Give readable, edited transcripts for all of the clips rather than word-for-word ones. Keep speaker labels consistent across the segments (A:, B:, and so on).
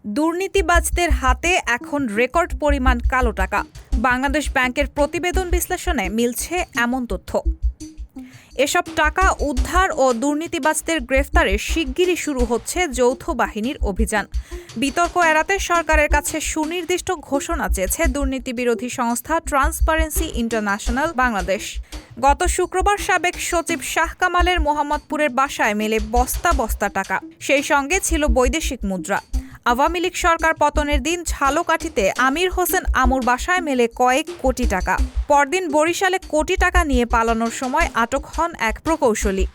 A: দুর্নীতিবাজদের হাতে এখন রেকর্ড পরিমাণ কালো টাকা। বাংলাদেশ ব্যাংকের প্রতিবেদন বিশ্লেষণে মিলছে এমন তথ্য। এসব টাকা উদ্ধার ও দুর্নীতিবাজদের গ্রেফতারে শিগগিরই শুরু হচ্ছে যৌথ বাহিনীর অভিযান। বিতর্ক এড়াতে সরকারের কাছে সুনির্দিষ্ট ঘোষণা চেয়েছে দুর্নীতিবিরোধী সংস্থা ট্রান্সপারেন্সি ইন্টারন্যাশনাল বাংলাদেশ। গত শুক্রবার সাবেক সচিব শাহ কামালের মোহাম্মদপুরের বাসায় মেলে বস্তা বস্তা টাকা, সেই সঙ্গে ছিল বৈদেশিক মুদ্রা। আওয়ামী লীগ সরকার পতনের দিন ঝালকাঠিতে আমির হোসেন আমুর বাসায় মেলে কয়েক কোটি টাকা। পরদিন বরিশালে কোটি টাকা নিয়ে পালানোর সময় আটক হন এক প্রকৌশলী।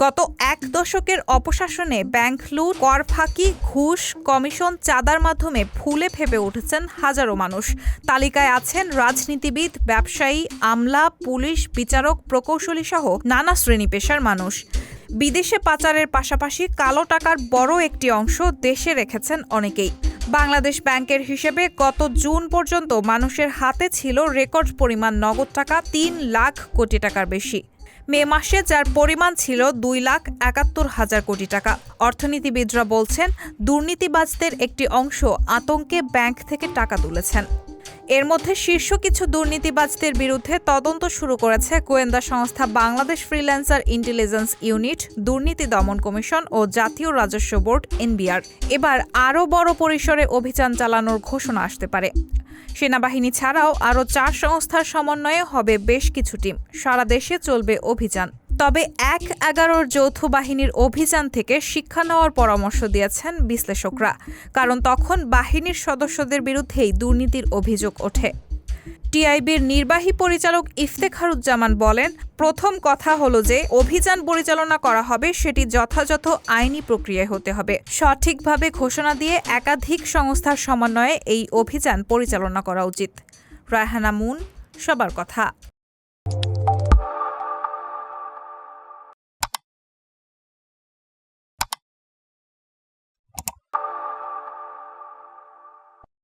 A: গত এক দশকের অপশাসনে ব্যাংক লুট, কর ফাঁকি, ঘুষ, কমিশন, চাঁদার মাধ্যমে ফুলে ফেপে উঠেছেন হাজারো মানুষ। তালিকায় আছেন রাজনীতিবিদ, ব্যবসায়ী, আমলা, পুলিশ, বিচারক, প্রকৌশলী সহ নানা শ্রেণী পেশার মানুষ। বিদেশে পাচারের পাশাপাশি কালো টাকার বড় একটি অংশ দেশে রেখেছেন অনেকেই। বাংলাদেশ ব্যাংকের হিসেবে গত জুন পর্যন্ত মানুষের হাতে ছিল রেকর্ড পরিমাণ নগদ টাকা ৩ লাখ কোটি টাকার বেশি। মে মাসে যার পরিমাণ ছিল 2,71,000 কোটি টাকা। অর্থনীতিবিদরা বলছেন, দুর্নীতিবাজদের একটি অংশ আতঙ্কে ব্যাংক থেকে টাকা তুলেছেন। এর মধ্যে শীর্ষ কিছু দুর্নীতিবাজদের বিরুদ্ধে তদন্ত শুরু করেছে গোয়েন্দা সংস্থা বাংলাদেশ ফ্রিল্যান্সার ইন্টেলিজেন্স ইউনিট, দুর্নীতি দমন কমিশন ও জাতীয় রাজস্ব বোর্ড (এনবিআর). এবার আরও বড় পরিসরে অভিযান চালানোর ঘোষণা আসতে পারে। সেনাবাহিনী ছাড়াও আরও 4 সংস্থার সমন্বয়ে হবে বেশ কিছু টিম। সারা দেশে চলবে অভিযান। তবে ১/১১ যৌথ বাহিনীর অভিযান থেকে শিক্ষা নেওয়ার পরামর্শ দিয়েছেন বিশ্লেষকরা, কারণ তখন বাহিনীর সদস্যদের বিরুদ্ধেই দুর্নীতির অভিযোগ ওঠে। টিআইবির নির্বাহী পরিচালক ইফতেখারুজ্জামান বলেন, প্রথম কথা হলো যে অভিযান পরিচালনা করা হবে সেটি যথাযথ আইনি প্রক্রিয়ায় হতে হবে। সঠিকভাবে ঘোষণা দিয়ে একাধিক সংস্থার সমন্বয়ে এই অভিযান পরিচালনা করা উচিত। রায়হানা মুন, সবার কথা।